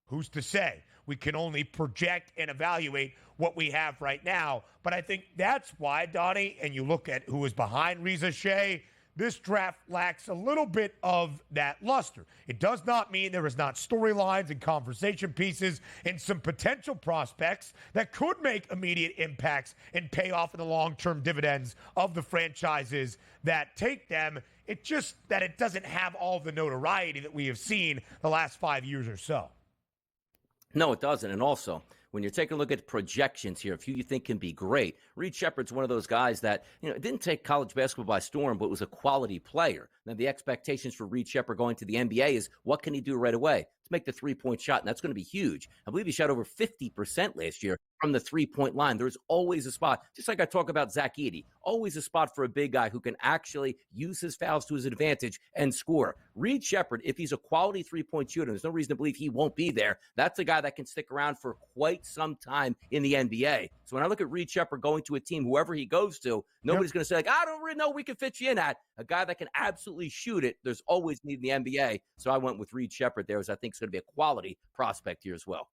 Who's to say? We can only project and evaluate what we have right now. But I think that's why, Donnie, and you look at who is behind Rizache, this draft lacks a little bit of that luster. It does not mean there is not storylines and conversation pieces and some potential prospects that could make immediate impacts and pay off in the long-term dividends of the franchises that take them. It's just that it doesn't have all the notoriety that we have seen the last 5 years or so. No, it doesn't. And also, when you're taking a look at projections here, if you think can be great, Reed Sheppard's one of those guys that, didn't take college basketball by storm, but was a quality player. Now, the expectations for Reed Sheppard going to the NBA is what can he do right away? To make the three-point shot, and that's going to be huge. I believe he shot over 50% last year from the three-point line. There's always a spot, just like I talk about Zach Edey, always a spot for a big guy who can actually use his fouls to his advantage and score. Reed Sheppard, if he's a quality three-point shooter, there's no reason to believe he won't be there. That's a guy that can stick around for quite some time in the NBA. So when I look at Reed Sheppard going to a team, whoever he goes to, nobody's going to say, I don't really know we can fit you in at. A guy that can absolutely shoot it, there's always need in the NBA. So I went with Reed Sheppard there, as I think is going to be a quality prospect here as well.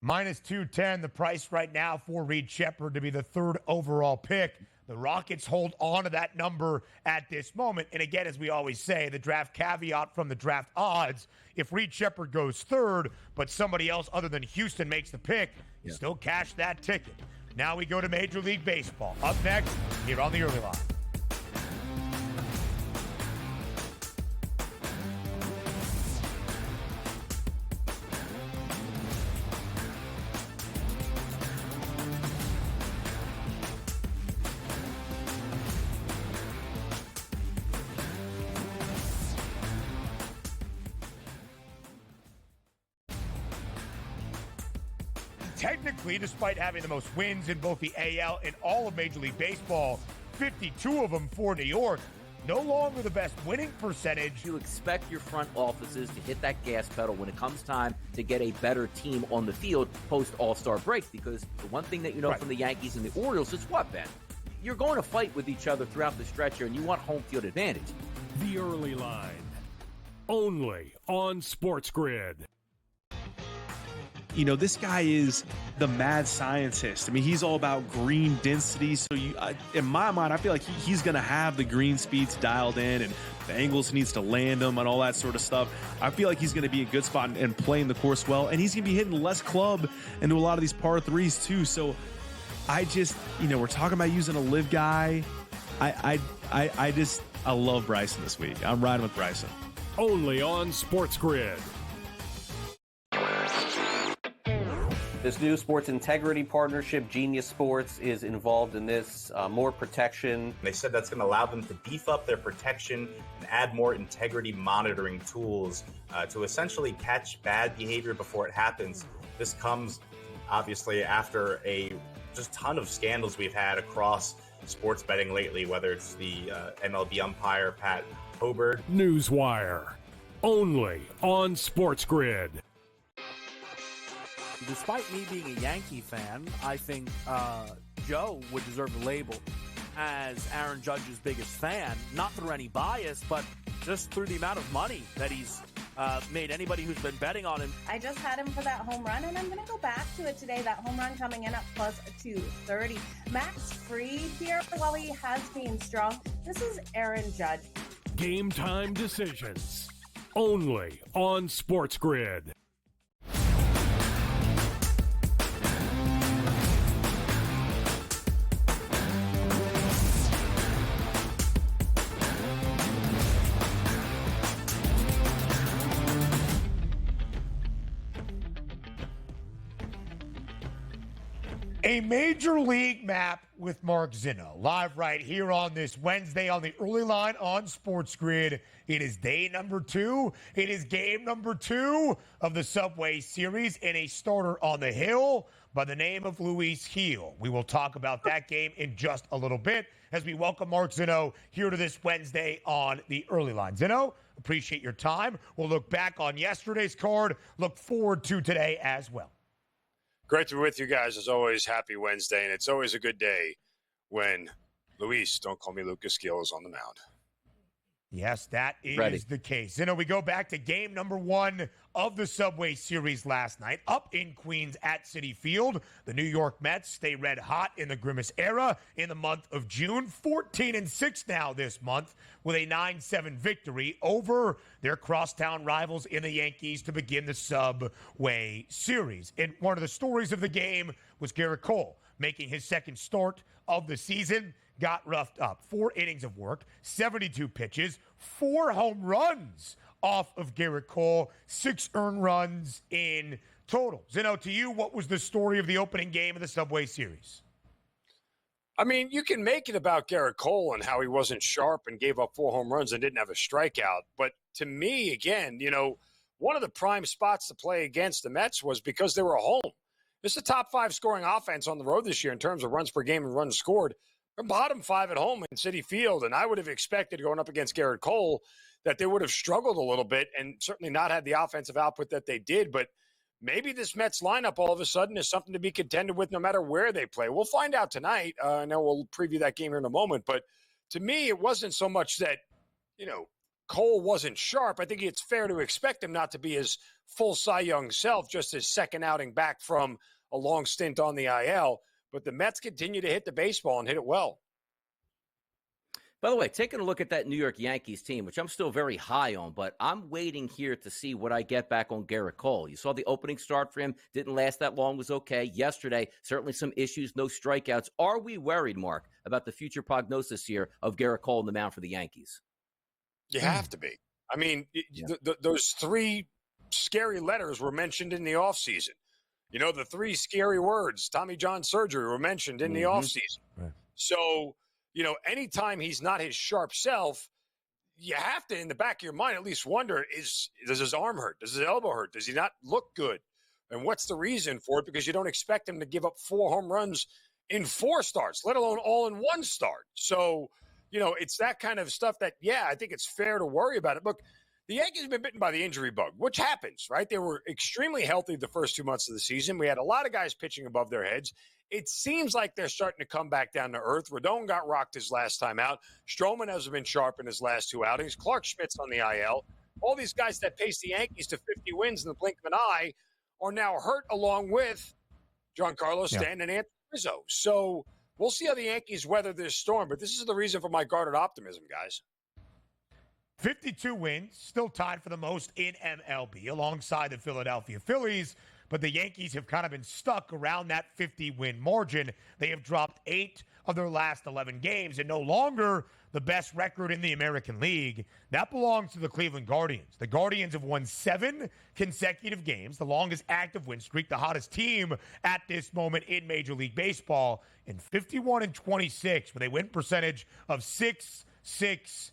Minus 210, the price right now for Reed Sheppard to be the 3rd overall pick. The Rockets hold on to that number at this moment. And again, as we always say, the draft caveat from the draft odds, if Reed Sheppard goes 3rd, but somebody else other than Houston makes the pick, you still cash that ticket. Now we go to Major League Baseball. Up next, here on the Early Line. Technically, despite having the most wins in both the AL and all of Major League Baseball, 52 of them for New York, no longer the best winning percentage. You expect your front offices to hit that gas pedal when it comes time to get a better team on the field post All-Star break, because the one thing that you know from the Yankees and the Orioles is what, Ben? You're going to fight with each other throughout the stretch here, and you want home field advantage. The Early Line, only on SportsGrid. This guy is the mad scientist. I mean, he's all about green density. So in my mind, I feel like he's going to have the green speeds dialed in, and the angles needs to land them and all that sort of stuff. I feel like he's going to be a good spot and playing the course well. And he's going to be hitting less club into a lot of these par threes too. So I just, we're talking about using a live guy. I love Bryson this week. I'm riding with Bryson. Only on SportsGrid. This new sports integrity partnership, Genius Sports, is involved in this. More protection. They said that's going to allow them to beef up their protection and add more integrity monitoring tools to essentially catch bad behavior before it happens. This comes, obviously, after a just ton of scandals we've had across sports betting lately, whether it's the MLB umpire, Pat Hobert. Newswire, only on SportsGrid. Despite me being a Yankee fan, I think Joe would deserve the label as Aaron Judge's biggest fan, not through any bias, but just through the amount of money that he's made anybody who's been betting on him. I just had him for that home run, and I'm going to go back to it today. That home run coming in at plus 230. Max Fried here, while he has been strong, this is Aaron Judge. Game time decisions, only on SportsGrid. A Major League Map with Mark Zinno, live right here on this Wednesday on the early line on SportsGrid. It is day number 2. It is game number 2 of the Subway Series, and a starter on the hill by the name of Luis Gil. We will talk about that game in just a little bit as we welcome Mark Zinno here to this Wednesday on the early line. Zinno, appreciate your time. We'll look back on yesterday's card, look forward to today as well. Great to be with you guys. As always, happy Wednesday, and it's always a good day when Luis, don't call me Lucas Gil, is on the mound. Yes, that is the case. You know, we go back to game number 1 of the Subway Series last night up in Queens at Citi Field. The New York Mets stay red hot in the Grimace era in the month of June. 14-6 now this month with a 9-7 victory over their crosstown rivals in the Yankees to begin the Subway Series. And one of the stories of the game was Garrett Cole making his second start of the season. Got roughed up. 4 innings of work, 72 pitches, 4 home runs off of Garrett Cole, 6 earned runs in total. Zinno, to you, what was the story of the opening game of the Subway Series? I mean, you can make it about Garrett Cole and how he wasn't sharp and gave up 4 home runs and didn't have a strikeout. But to me, again, you know, one of the prime spots to play against the Mets was because they were home. This is a top 5 scoring offense on the road this year in terms of runs per game and runs scored. From bottom 5 at home in Citi Field, and I would have expected going up against Garrett Cole that they would have struggled a little bit and certainly not had the offensive output that they did. But maybe this Mets lineup all of a sudden is something to be contended with no matter where they play. We'll find out tonight. I know we'll preview that game here in a moment. But to me, it wasn't so much that, you know, Cole wasn't sharp. I think it's fair to expect him not to be his full Cy Young self, just his second outing back from a long stint on the IL. But the Mets continue to hit the baseball and hit it well. By the way, taking a look at that New York Yankees team, which I'm still very high on, but I'm waiting here to see what I get back on Garrett Cole. You saw the opening start for him. Didn't last that long, was okay. Yesterday, certainly some issues, no strikeouts. Are we worried, Mark, about the future prognosis here of Garrett Cole on the mound for the Yankees? You have to be. I mean, those 3 scary letters were mentioned in the offseason. You know, the 3 scary words, Tommy John surgery, were mentioned in the offseason. Right. So, you know, anytime he's not his sharp self, you have to, in the back of your mind, at least wonder, does his arm hurt? Does his elbow hurt? Does he not look good? And what's the reason for it? Because you don't expect him to give up 4 home runs in 4 starts, let alone all in 1 start. So, you know, it's that kind of stuff that, yeah, I think it's fair to worry about it. Look, the Yankees have been bitten by the injury bug, which happens, right? They were extremely healthy the first 2 months of the season. We had a lot of guys pitching above their heads. It seems like they're starting to come back down to earth. Rodon got rocked his last time out. Stroman hasn't been sharp in his last 2 outings. Clark Schmidt's on the IL. All these guys that paced the Yankees to 50 wins in the blink of an eye are now hurt, along with Giancarlo Stanton and Anthony Rizzo. So we'll see how the Yankees weather this storm, but this is the reason for my guarded optimism, guys. 52 wins, still tied for the most in MLB alongside the Philadelphia Phillies, but the Yankees have kind of been stuck around that 50-win margin. They have dropped 8 of their last 11 games and no longer the best record in the American League. That belongs to the Cleveland Guardians. The Guardians have won 7 consecutive games, the longest active win streak, the hottest team at this moment in Major League Baseball, in 51-26 with a win percentage of 6.62.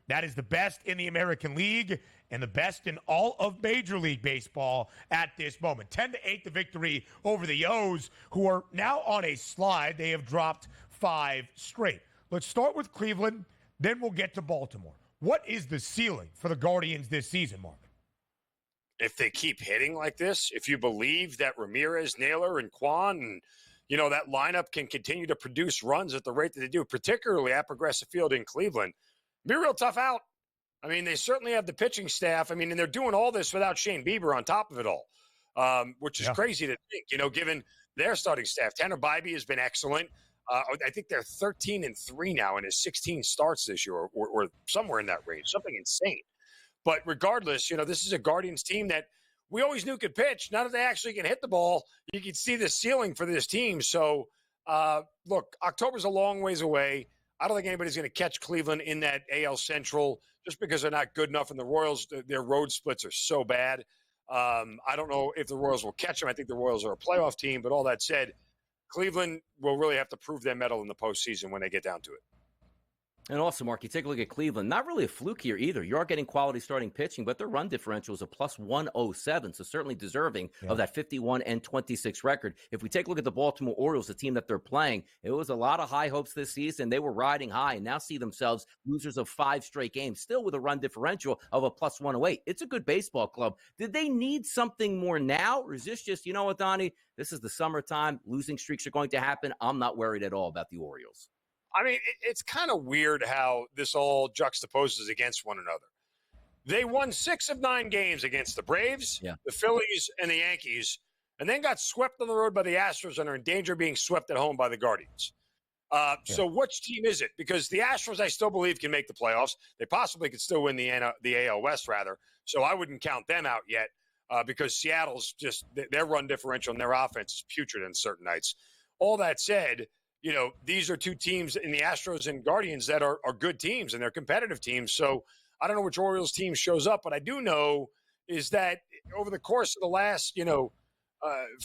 That is the best in the American League and the best in all of Major League Baseball at this moment. 10-8 the victory over the O's, who are now on a slide. They have dropped 5 straight. Let's start with Cleveland, then we'll get to Baltimore. What is the ceiling for the Guardians this season, Mark? If they keep hitting like this, if you believe that Ramirez, Naylor, and Kwan, and you know that lineup can continue to produce runs at the rate that they do, particularly at Progressive Field in Cleveland, be a real tough out. I mean, they certainly have the pitching staff. I mean, and they're doing all this without Shane Bieber on top of it all, which is crazy to think, you know, given their starting staff. Tanner Bybee has been excellent. I think they're 13-3 now in his 16 starts this year, or somewhere in that range, something insane. But regardless, you know, this is a Guardians team that we always knew could pitch. Now that they actually can hit the ball, you can see the ceiling for this team. So, look, October's a long ways away. I don't think anybody's going to catch Cleveland in that AL Central just because they're not good enough. And the Royals, their road splits are so bad. I don't know if the Royals will catch them. I think the Royals are a playoff team. But all that said, Cleveland will really have to prove their mettle in the postseason when they get down to it. And also, Mark, you take a look at Cleveland. Not really a fluke here either. You are getting quality starting pitching, but their run differential is a plus 107, so certainly deserving of that 51-26 record. If we take a look at the Baltimore Orioles, the team that they're playing, it was a lot of high hopes this season. They were riding high and now see themselves losers of 5 straight games, still with a run differential of a plus 108. It's a good baseball club. Did they need something more now, or is this just, you know what, Donnie, this is the summertime. Losing streaks are going to happen. I'm not worried at all about the Orioles. I mean, it's kind of weird how this all juxtaposes against one another. They won 6 of 9 games against the Braves, the Phillies, and the Yankees, and then got swept on the road by the Astros and are in danger of being swept at home by the Guardians. So which team is it? Because the Astros, I still believe, can make the playoffs. They possibly could still win the AL West, rather. So I wouldn't count them out yet because Seattle's just – their run differential and their offense is putrid on certain nights. All that said – you know, these are 2 teams in the Astros and Guardians that are good teams, and they're competitive teams. So I don't know which Orioles team shows up, but I do know is that over the course of the last,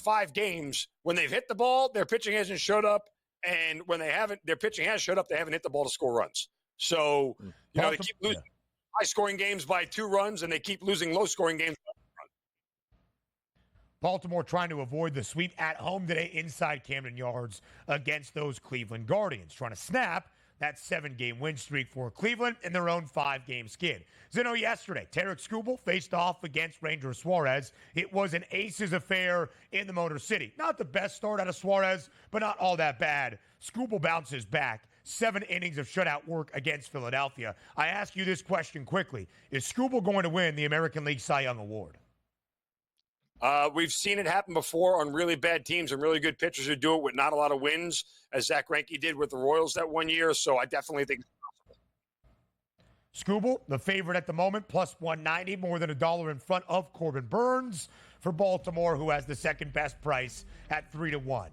5 games, when they've hit the ball, their pitching hasn't showed up. And when they haven't, their pitching has showed up, they haven't hit the ball to score runs. So, they keep losing high-scoring games by 2 runs, and they keep losing low-scoring games by 1 run. Baltimore trying to avoid the sweep at home today inside Camden Yards against those Cleveland Guardians, trying to snap that 7-game win streak for Cleveland in their own 5-game skid. Zinno, yesterday, Tarek Skubal faced off against Ranger Suarez. It was an aces affair in the Motor City. Not the best start out of Suarez, but not all that bad. Skubal bounces back. 7 innings of shutout work against Philadelphia. I ask you this question quickly. Is Skubal going to win the American League Cy Young Award? We've seen it happen before on really bad teams and really good pitchers who do it with not a lot of wins, as Zach Greinke did with the Royals that one year. So I definitely think it's possible. Skubal, the favorite at the moment, plus 190, more than $1 in front of Corbin Burns for Baltimore, who has the second best price at 3-1.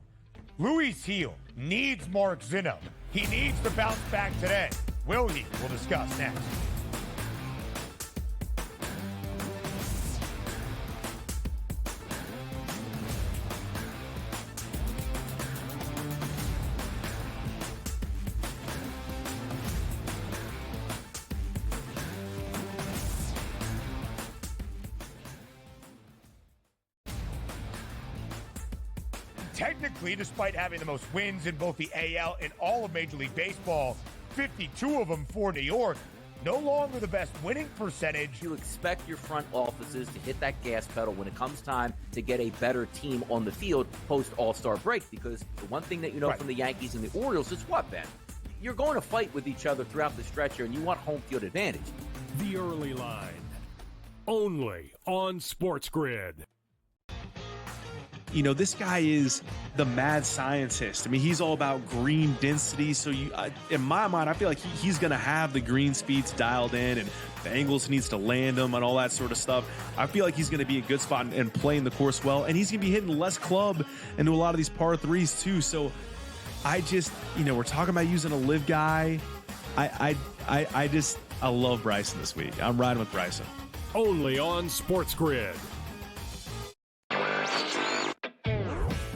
Luis Heel needs Mark Zinno. He needs to bounce back today. Will he? We'll discuss next. Technically, despite having the most wins in both the AL and all of Major League Baseball, 52 of them for New York, no longer the best winning percentage. You expect your front offices to hit that gas pedal when it comes time to get a better team on the field post All-Star break, because the one thing that you know from the Yankees and the Orioles is what, Ben? You're going to fight with each other throughout the stretch here, and you want home field advantage. The Early Line, only on SportsGrid. You know, this guy is the mad scientist. I mean, he's all about green density. So in my mind, I feel like he's going to have the green speeds dialed in, and the angles he needs to land them and all that sort of stuff. I feel like he's going to be a good spot and playing the course well. And he's going to be hitting less club into a lot of these par 3s too. So I just, we're talking about using a live guy. I love Bryson this week. I'm riding with Bryson. Only on SportsGrid.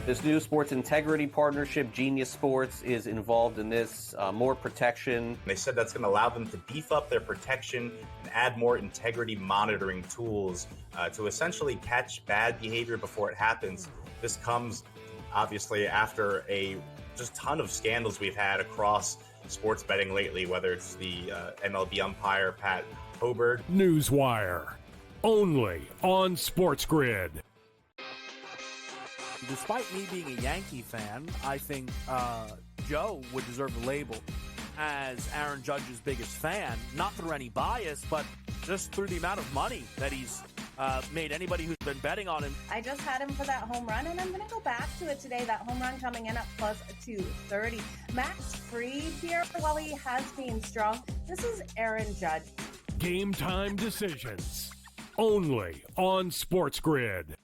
This new sports integrity partnership, Genius Sports, is involved in this. More protection. They said that's going to allow them to beef up their protection and add more integrity monitoring tools to essentially catch bad behavior before it happens. This comes, obviously, after a just ton of scandals we've had across sports betting lately, whether it's the MLB umpire, Pat Hoberg. Newswire, only on SportsGrid. Despite me being a Yankee fan, I think Joe would deserve the label as Aaron Judge's biggest fan, not through any bias, but just through the amount of money that he's made anybody who's been betting on him. I just had him for that home run, and I'm going to go back to it today. That home run coming in at plus 230. Max Fried here, while he has been strong. This is Aaron Judge. Game time decisions, only on SportsGrid.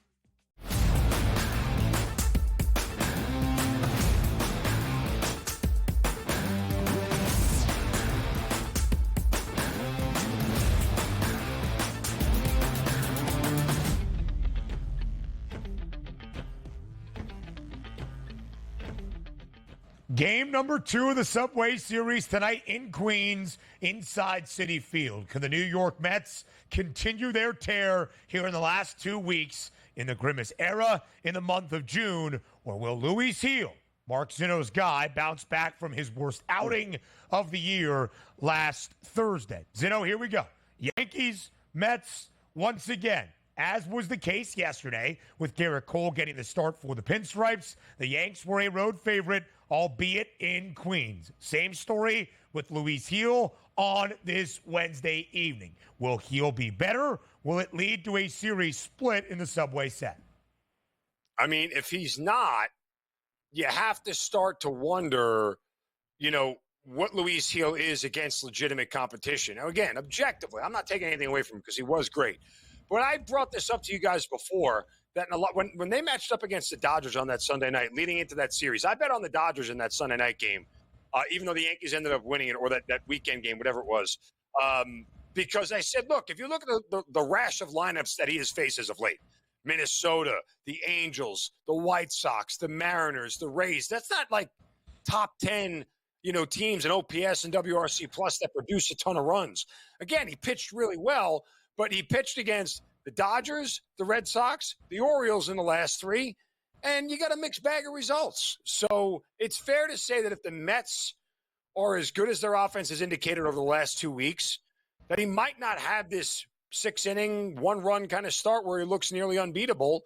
Game number 2 of the Subway Series tonight in Queens, inside Citi Field. Can the New York Mets continue their tear here in the last 2 weeks in the Grimace era in the month of June? Or will Luis Gil, Mark Zinno's guy, bounce back from his worst outing of the year last Thursday? Zinno, here we go. Yankees, Mets, once again. As was the case yesterday with Garrett Cole getting the start for the Pinstripes, the Yanks were a road favorite, albeit in Queens. Same story with Luis Gil on this Wednesday evening. Will Gil be better? Will it lead to a series split in the Subway set? I mean, if he's not, you have to start to wonder, what Luis Gil is against legitimate competition. Now, again, objectively, I'm not taking anything away from him because he was great. But I brought this up to you guys before that when they matched up against the Dodgers on that Sunday night, leading into that series, I bet on the Dodgers in that Sunday night game, even though the Yankees ended up winning it, or that weekend game, whatever it was, because I said, look, if you look at the rash of lineups that he has faced as of late, Minnesota, the Angels, the White Sox, the Mariners, the Rays, that's not like top 10 teams in OPS and WRC plus that produce a ton of runs. Again, he pitched really well, but he pitched against the Dodgers, the Red Sox, the Orioles in the last 3, and you got a mixed bag of results. So it's fair to say that if the Mets are as good as their offense has indicated over the last 2 weeks, that he might not have this 6-inning, 1-run kind of start where he looks nearly unbeatable,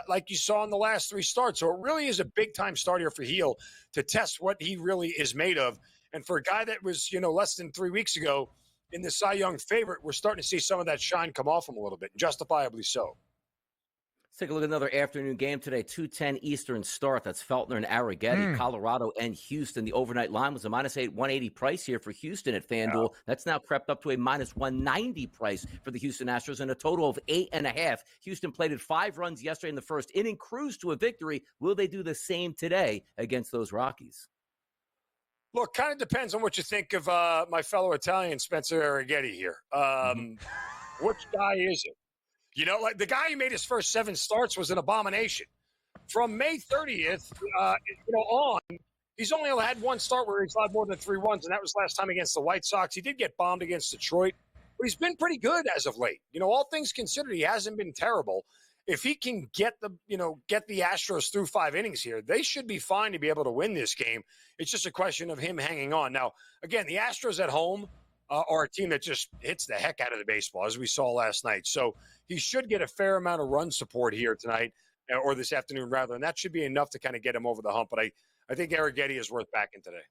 like you saw in the last 3 starts. So it really is a big-time start here for Gil to test what he really is made of. And for a guy that was, less than 3 weeks ago in the Cy Young favorite, we're starting to see some of that shine come off him a little bit, justifiably so. Let's take a look at another afternoon game today, 2:10 Eastern start. That's Feltner and Arrighetti, Colorado and Houston. The overnight line was a -8, 180 price here for Houston at FanDuel. That's now crept up to a -190 price for the Houston Astros and a total of 8.5. Houston plated 5 runs yesterday in the first inning, cruised to a victory. Will they do the same today against those Rockies? Look, kind of depends on what you think of my fellow Italian, Spencer Arrighetti here. Which guy is it? Like the guy who made his first 7 starts was an abomination. From May 30th, on, he's only had 1 start where he's allowed more than 3 runs, and that was last time against the White Sox. He did get bombed against Detroit, but he's been pretty good as of late. All things considered, he hasn't been terrible. If he can get the Astros through 5 innings here, they should be fine to be able to win this game. It's just a question of him hanging on. Now, again, the Astros at home are a team that just hits the heck out of the baseball, as we saw last night. So he should get a fair amount of run support here tonight, or this afternoon rather, and that should be enough to kind of get him over the hump. But I think Arrighetti is worth backing today.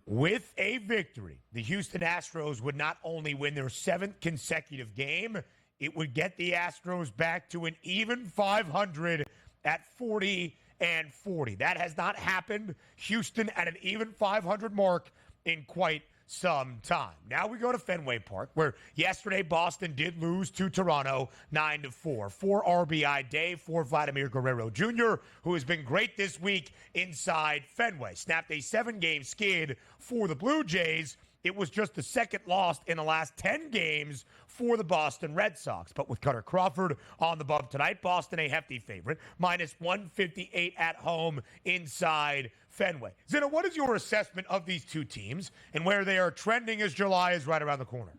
With a victory, the Houston Astros would not only win their 7th consecutive game, it would get the Astros back to an even 500 at 40-40. That has not happened. Houston at an even 500 mark in quite some time. Now we go to Fenway Park, where yesterday Boston did lose to Toronto 9-4. 4 RBI day for Vladimir Guerrero Jr., who has been great this week inside Fenway. Snapped a 7-game skid for the Blue Jays. It was just the 2nd loss in the last 10 games for the Boston Red Sox. But with Cutter Crawford on the bump tonight, Boston a hefty favorite, -158 at home inside Fenway. Zinno, what is your assessment of these 2 teams and where they are trending as July is right around the corner?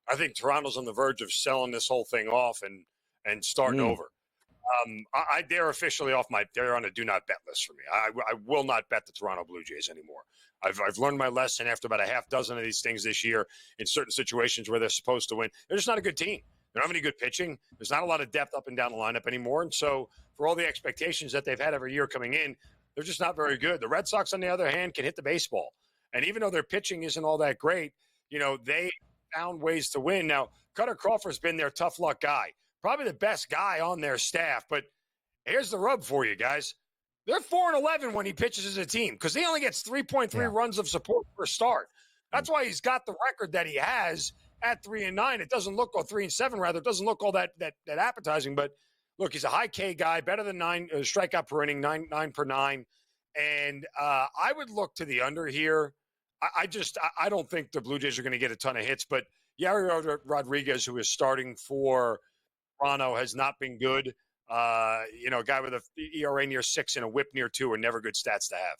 I think Toronto's on the verge of selling this whole thing off and starting over. They're officially off they're on a do not bet list for me. I will not bet the Toronto Blue Jays anymore. I've learned my lesson after about a half dozen of these things this year in certain situations where they're supposed to win. They're just not a good team. They don't have any good pitching. There's not a lot of depth up and down the lineup anymore. And so for all the expectations that they've had every year coming in, they're just not very good. The Red Sox, on the other hand, can hit the baseball. And even though their pitching isn't all that great, they found ways to win. Now, Cutter Crawford's been their tough luck guy. Probably the best guy on their staff. But here's the rub for you guys. They're 4-11 when he pitches as a team because he only gets 3.3 runs of support per start. That's why he's got the record that he has at 3-9. It doesn't look, or 3-7 rather. It doesn't look all that appetizing. But look, he's a high K guy, better than 9 strikeout per inning, 9 per 9. And I would look to the under here. I don't think the Blue Jays are going to get a ton of hits, but Yari Rodriguez, who is starting for Toronto, has not been good. A guy with a ERA near 6 and a WHIP near 2 are never good stats to have.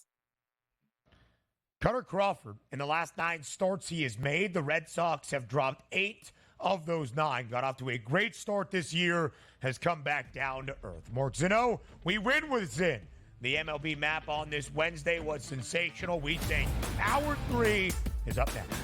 Cutter Crawford, in the last 9 starts he has made, the Red Sox have dropped 8 of those 9. Got off to a great start this year, has come back down to earth. Mark Zinno, we win with Zin. The MLB map on this Wednesday was sensational. We think Hour 3 is up next.